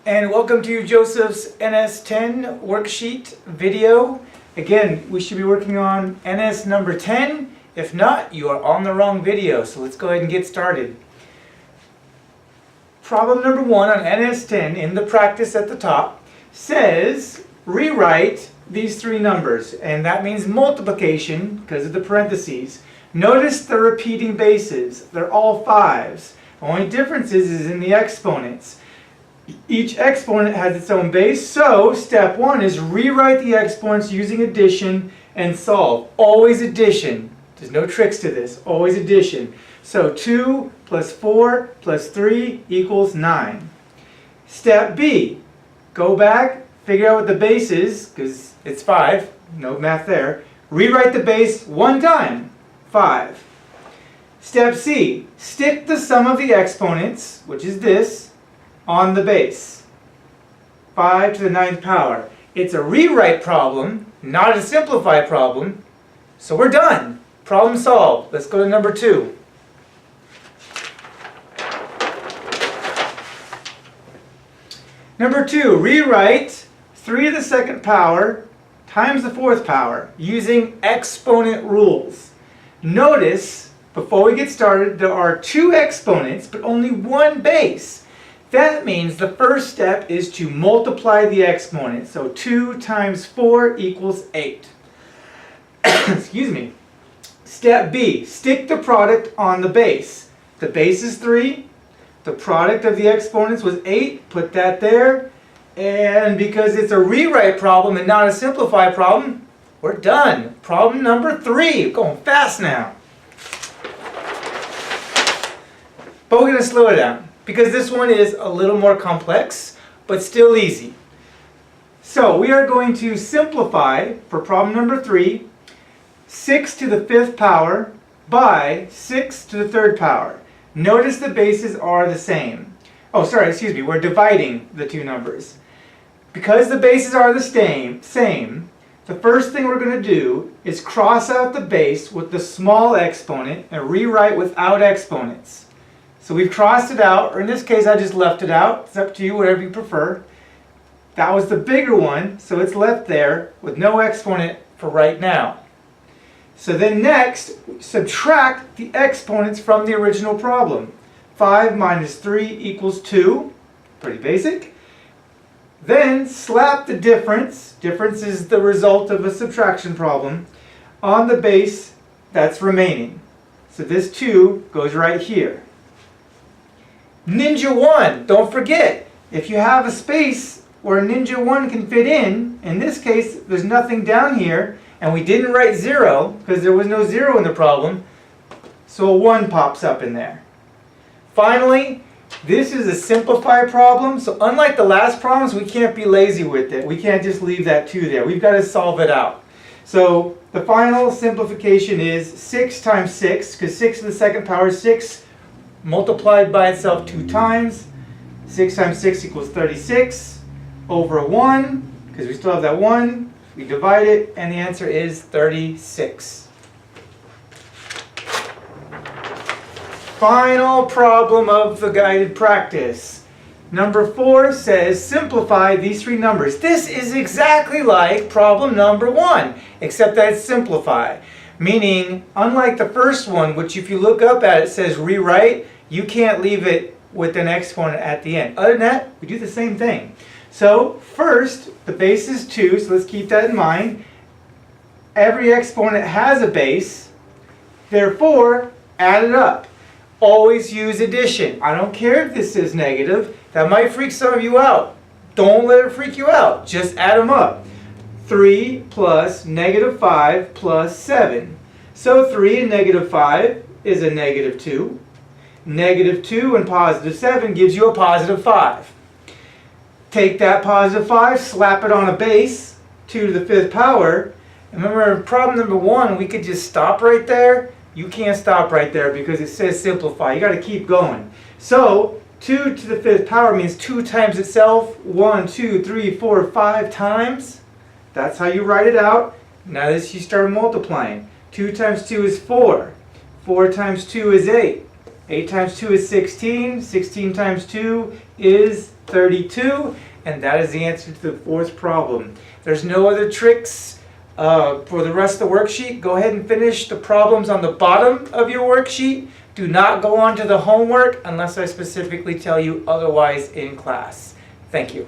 And welcome to Joseph's NS10 worksheet video. Again, we should be working on NS number 10. If not, you are on the wrong video, so let's go ahead and get started. Problem number 1 on NS10 in the practice at the top says rewrite these three numbers, and that means multiplication because of the parentheses. Notice the repeating bases. They're all 5s. The only difference is in the exponents. Each exponent has its own base, so step 1 is rewrite the exponents using addition and solve. Always addition. There's no tricks to this. Always addition. So 2 plus 4 plus 3 equals 9. Step B, go back, figure out what the base is, because it's 5. No math there. Rewrite the base one time. 5. Step C, stick the sum of the exponents, which is this, on the base. 5 to the 9th power. It's a rewrite problem, not a simplify problem. So we're done. Problem solved. Let's go to number 2. Number 2, rewrite 3 to the 2nd power times the 4th power using exponent rules. Notice, before we get started, there are 2 exponents but only one base. That means the first step is to multiply the exponent. So 2 times 4 equals 8. Excuse me. Step B, stick the product on the base. The base is 3. The product of the exponents was 8. Put that there. And because it's a rewrite problem and not a simplify problem, we're done. Problem number 3. We're going fast now. But we're going to slow it down, because this one is a little more complex, but still easy. So we are going to simplify, for problem number 3, 6 to the 5th power by 6 to the 3rd power. Notice the bases are the same. Oh, sorry, excuse me, we're dividing the two numbers. Because the bases are the same, the first thing we're going to do is cross out the base with the small exponent and rewrite without exponents. So we've crossed it out, or in this case I just left it out. It's up to you, whatever you prefer. That was the bigger one, so it's left there with no exponent for right now. So then next, subtract the exponents from the original problem. 5 minus 3 equals 2. Pretty basic. Then slap the difference is the result of a subtraction problem, on the base that's remaining. So this 2 goes right here. Ninja 1, don't forget, if you have a space where Ninja 1 can fit in this case there's nothing down here, and we didn't write 0 because there was no 0 in the problem, so a 1 pops up in there. Finally, this is a simplify problem, so unlike the last problems, we can't be lazy with it. We can't just leave that 2 there. We've got to solve it out. So the final simplification is 6 times 6, because 6 to the 2nd power is 6, multiplied by itself 2 times. 6 times 6 equals 36, over 1, because we still have that 1. We divide it, and the answer is 36. Final problem of the guided practice. Number 4 says simplify these three numbers. This is exactly like problem number 1, except that it's simplify. Meaning, unlike the first one, which if you look up at it says rewrite, you can't leave it with an exponent at the end. Other than that, we do the same thing. So first, the base is 2, so let's keep that in mind. Every exponent has a base, therefore add it up. Always use addition. I don't care if this is negative. That might freak some of you out. Don't let it freak you out. Just add them up. 3 plus negative 5 plus 7. So 3 and negative 5 is a negative 2. Negative 2 and positive 7 gives you a positive 5. Take that positive 5, slap it on a base, 2 to the 5th power. And remember, in problem number 1, we could just stop right there. You can't stop right there because it says simplify. You got to keep going. So 2 to the 5th power means 2 times itself. 1, 2, 3, 4, 5 times. That's how you write it out. Now this you start multiplying. 2 times 2 is 4. 4 times 2 is 8. 8 times 2 is 16. 16 times 2 is 32, and that is the answer to the fourth problem. There's no other tricks for the rest of the worksheet. Go ahead and finish the problems on the bottom of your worksheet. Do not go on to the homework unless I specifically tell you otherwise in class. Thank you.